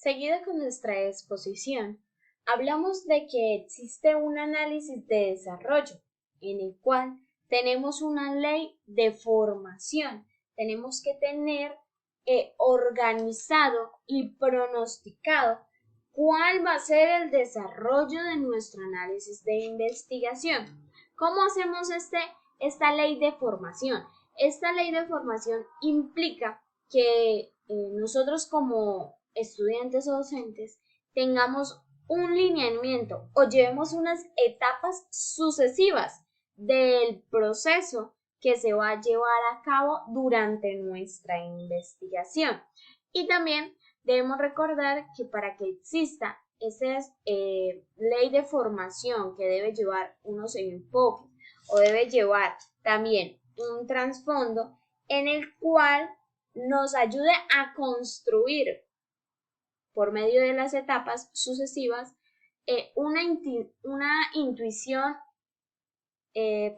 Seguido con nuestra exposición, hablamos de que existe un análisis de desarrollo en el cual tenemos una ley de formación. Tenemos que tener organizado y pronosticado cuál va a ser el desarrollo de nuestro análisis de investigación. ¿Cómo hacemos esta ley de formación? Esta ley de formación implica que nosotros como estudiantes o docentes tengamos un lineamiento o llevemos unas etapas sucesivas del proceso que se va a llevar a cabo durante nuestra investigación. Y también debemos recordar que para que exista esa ley de formación que debe llevar unos enfoques o debe llevar también un trasfondo en el cual nos ayude a construir por medio de las etapas sucesivas una intuición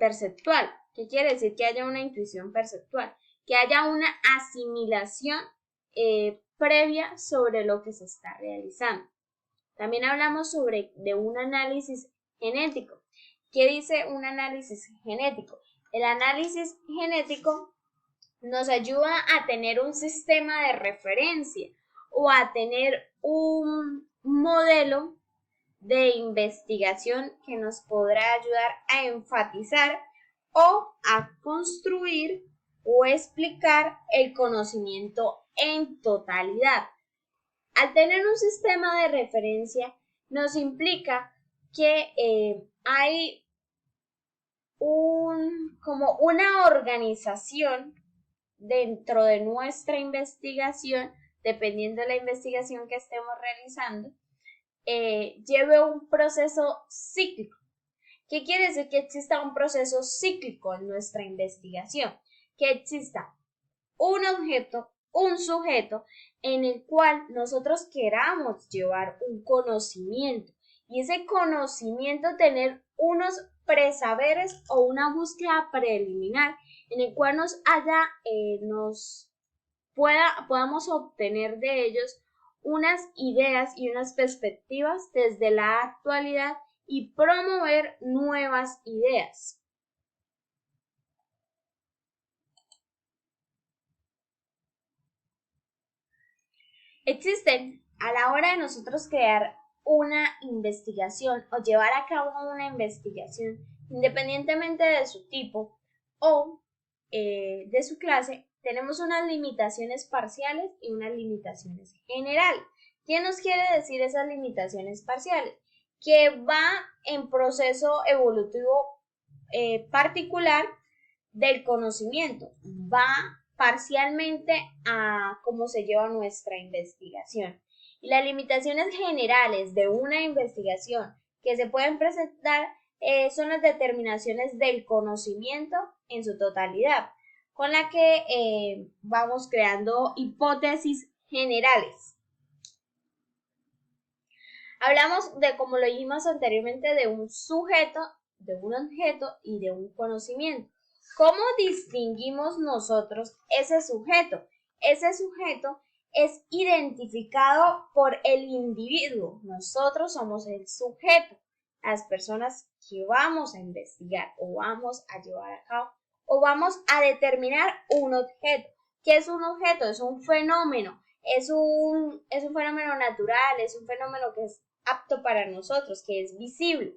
perceptual. ¿Qué quiere decir que haya una intuición perceptual? Que haya una asimilación previa sobre lo que se está realizando. También hablamos de un análisis genético. ¿Qué dice un análisis genético? El análisis genético nos ayuda a tener un sistema de referencia o a tener un modelo de investigación que nos podrá ayudar a enfatizar o a construir o explicar el conocimiento en totalidad. Al tener un sistema de referencia nos implica que hay como una organización dentro de nuestra investigación, dependiendo de la investigación que estemos realizando, lleve un proceso cíclico. ¿Qué quiere decir que exista un proceso cíclico en nuestra investigación? Que exista un objeto, un sujeto en el cual nosotros queramos llevar un conocimiento y ese conocimiento tener unos presaberes o una búsqueda preliminar en el cual podamos obtener de ellos unas ideas y unas perspectivas desde la actualidad y promover nuevas ideas. Existen, a la hora de nosotros crear una investigación o llevar a cabo una investigación, independientemente de su tipo o de su clase, tenemos unas limitaciones parciales y unas limitaciones generales. ¿Qué nos quiere decir esas limitaciones parciales? Que va en proceso evolutivo particular del conocimiento, va parcialmente a cómo se lleva nuestra investigación. Y las limitaciones generales de una investigación que se pueden presentar son las determinaciones del conocimiento en su totalidad, con la que vamos creando hipótesis generales. Hablamos de, como lo dijimos anteriormente, de un sujeto, de un objeto y de un conocimiento. ¿Cómo distinguimos nosotros ese sujeto? Ese sujeto es identificado por el individuo. Nosotros somos el sujeto, las personas que vamos a investigar o vamos a llevar a cabo o vamos a determinar un objeto. ¿Qué es un objeto? Es un fenómeno, es un fenómeno natural, es un fenómeno que es apto para nosotros, que es visible,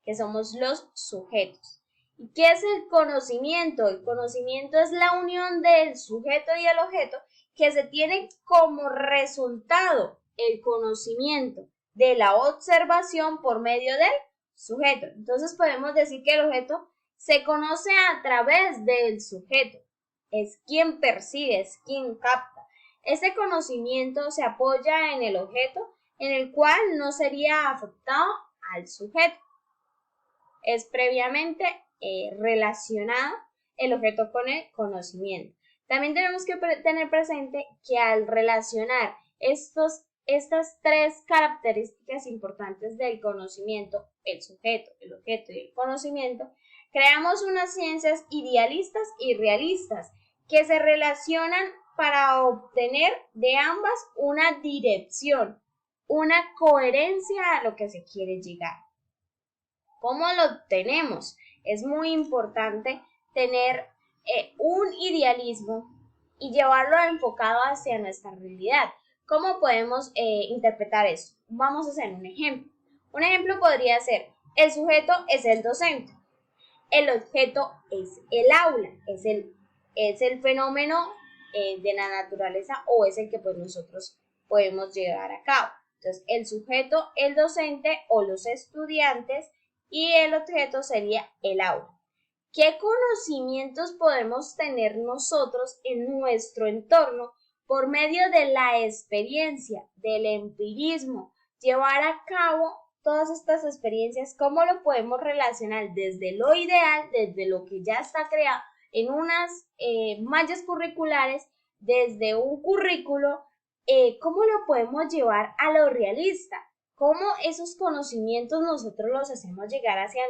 que somos los sujetos. ¿Y qué es el conocimiento? El conocimiento es la unión del sujeto y el objeto que se tiene como resultado el conocimiento de la observación por medio del sujeto. Entonces podemos decir que el objeto se conoce a través del sujeto. Es quien percibe, es quien capta. Este conocimiento se apoya en el objeto, en el cual no sería afectado al sujeto. Es previamente relacionado el objeto con el conocimiento. También tenemos que tener presente que al relacionar estas tres características importantes del conocimiento, el sujeto, el objeto y el conocimiento, creamos unas ciencias idealistas y realistas que se relacionan para obtener de ambas una dirección, una coherencia a lo que se quiere llegar. ¿Cómo lo obtenemos? Es muy importante tener un idealismo y llevarlo enfocado hacia nuestra realidad. ¿Cómo podemos interpretar eso? Vamos a hacer un ejemplo. Un ejemplo podría ser, el sujeto es el docente, el objeto es el aula, es el fenómeno de la naturaleza o es el que pues nosotros podemos llevar a cabo. Entonces, el sujeto, el docente o los estudiantes y el objeto sería el aula. ¿Qué conocimientos podemos tener nosotros en nuestro entorno por medio de la experiencia, del empirismo, llevar a cabo todas estas experiencias? ¿Cómo lo podemos relacionar desde lo ideal, desde lo que ya está creado en unas mallas curriculares, desde un currículo? ¿Cómo lo podemos llevar a lo realista? ¿Cómo esos conocimientos nosotros los hacemos llegar hacia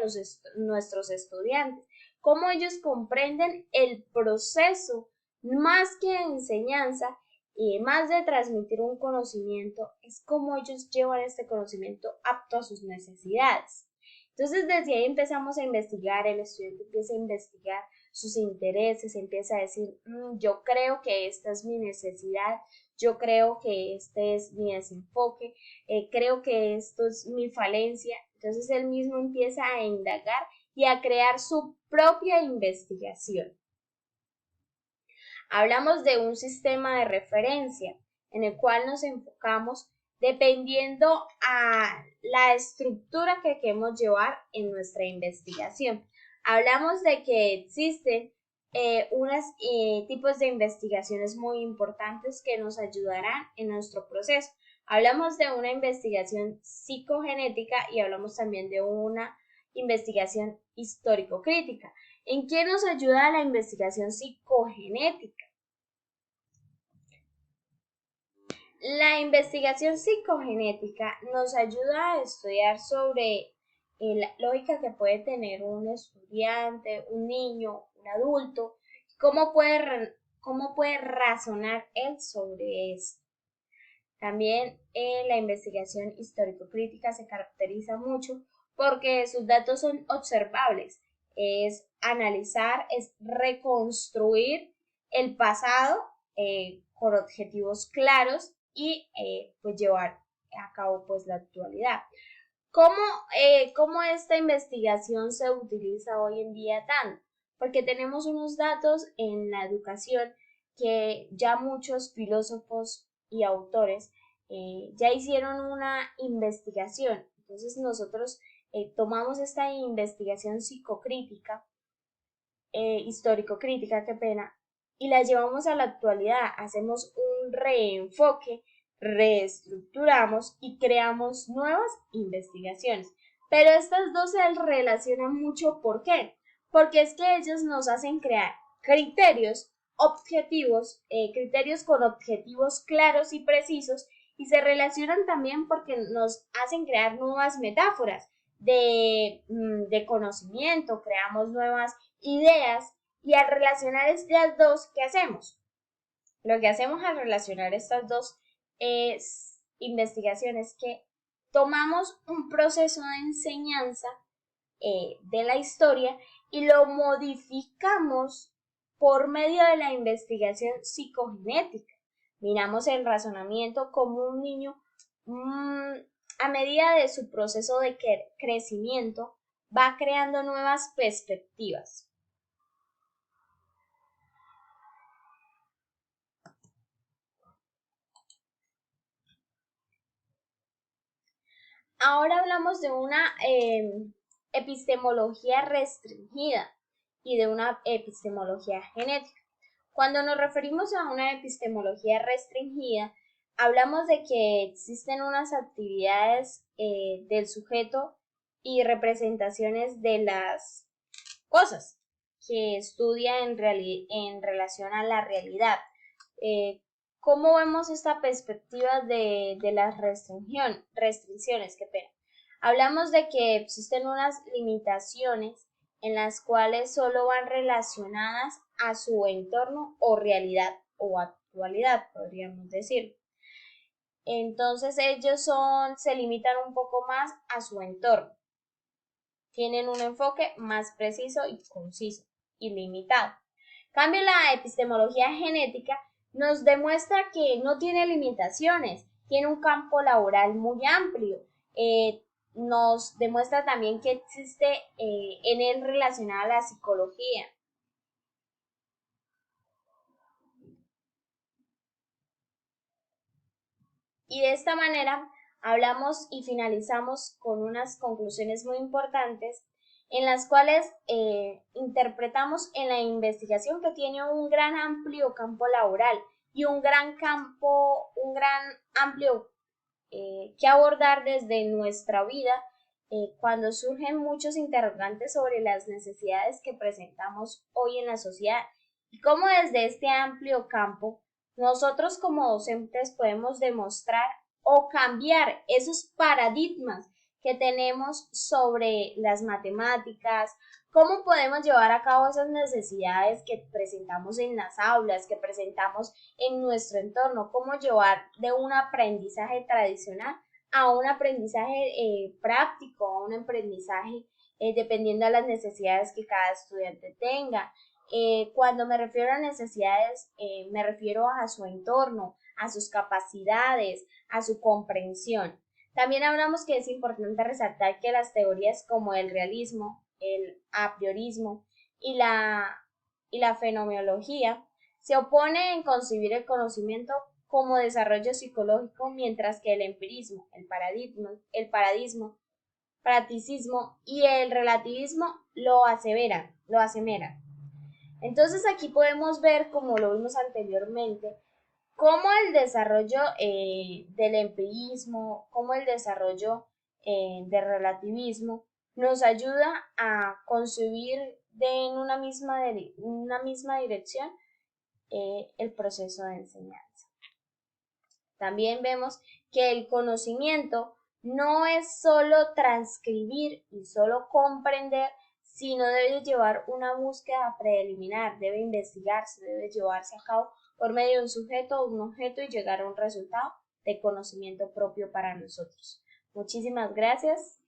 nuestros estudiantes? ¿Cómo ellos comprenden el proceso más que enseñanza y más de transmitir un conocimiento? Es cómo ellos llevan este conocimiento apto a sus necesidades. Entonces desde ahí empezamos a investigar, el estudiante empieza a investigar sus intereses, empieza a decir, yo creo que esta es mi necesidad, yo creo que este es mi desenfoque, creo que esto es mi falencia. Entonces él mismo empieza a indagar y a crear su propia investigación. Hablamos de un sistema de referencia en el cual nos enfocamos dependiendo a la estructura que queremos llevar en nuestra investigación. Hablamos de que existen unos tipos de investigaciones muy importantes que nos ayudarán en nuestro proceso. Hablamos de una investigación psicogenética y hablamos también de una investigación histórico-crítica. ¿En qué nos ayuda la investigación psicogenética? La investigación psicogenética nos ayuda a estudiar sobre la lógica que puede tener un estudiante, un niño, un adulto, cómo puede razonar él sobre esto. También la investigación histórico-crítica se caracteriza mucho porque sus datos son observables, es analizar, es reconstruir el pasado con objetivos claros y pues llevar a cabo pues la actualidad. ¿Cómo esta investigación se utiliza hoy en día tanto? Porque tenemos unos datos en la educación que ya muchos filósofos y autores ya hicieron una investigación. Entonces nosotros tomamos esta investigación psicocrítica, histórico-crítica, qué pena, y la llevamos a la actualidad, hacemos un reenfoque, reestructuramos y creamos nuevas investigaciones. Pero estas dos se relacionan mucho, ¿por qué? Porque es que ellos nos hacen crear criterios objetivos, criterios con objetivos claros y precisos, y se relacionan también porque nos hacen crear nuevas metáforas de conocimiento, creamos nuevas ideas, y al relacionar estas dos, ¿qué hacemos? Lo que hacemos al relacionar estas dos investigaciones es que tomamos un proceso de enseñanza de la historia y lo modificamos por medio de la investigación psicogenética. Miramos el razonamiento como un niño a medida de su proceso de crecimiento va creando nuevas perspectivas. Ahora hablamos de una epistemología restringida y de una epistemología genética. Cuando nos referimos a una epistemología restringida, hablamos de que existen unas actividades del sujeto y representaciones de las cosas que estudia en relación a la realidad. ¿Cómo vemos esta perspectiva de las restricciones? Qué pena. Hablamos de que existen unas limitaciones en las cuales solo van relacionadas a su entorno o realidad o actualidad, podríamos decir. Entonces ellos se limitan un poco más a su entorno. Tienen un enfoque más preciso y conciso y limitado. En cambio, la epistemología genética nos demuestra que no tiene limitaciones, tiene un campo laboral muy amplio. Nos demuestra también que existe en él relacionada a la psicología. Y de esta manera hablamos y finalizamos con unas conclusiones muy importantes en las cuales interpretamos en la investigación que tiene un gran amplio campo laboral y un gran amplio que abordar desde nuestra vida cuando surgen muchos interrogantes sobre las necesidades que presentamos hoy en la sociedad y cómo desde este amplio campo nosotros como docentes podemos demostrar o cambiar esos paradigmas que tenemos sobre las matemáticas, cómo podemos llevar a cabo esas necesidades que presentamos en las aulas, que presentamos en nuestro entorno, cómo llevar de un aprendizaje tradicional a un aprendizaje práctico, a un aprendizaje dependiendo de las necesidades que cada estudiante tenga. Cuando me refiero a necesidades, me refiero a su entorno, a sus capacidades, a su comprensión. También hablamos que es importante resaltar que las teorías como el realismo, el a priorismo y la fenomenología se oponen en concebir el conocimiento como desarrollo psicológico, mientras que el empirismo, el practicismo y el relativismo lo asemeran. Entonces aquí podemos ver, como lo vimos anteriormente, cómo el desarrollo del empirismo, cómo el desarrollo del relativismo nos ayuda a concebir en una misma dirección el proceso de enseñanza. También vemos que el conocimiento no es solo transcribir y solo comprender, sino debe llevar una búsqueda preliminar, debe investigarse, debe llevarse a cabo por medio de un sujeto o un objeto y llegar a un resultado de conocimiento propio para nosotros. Muchísimas gracias.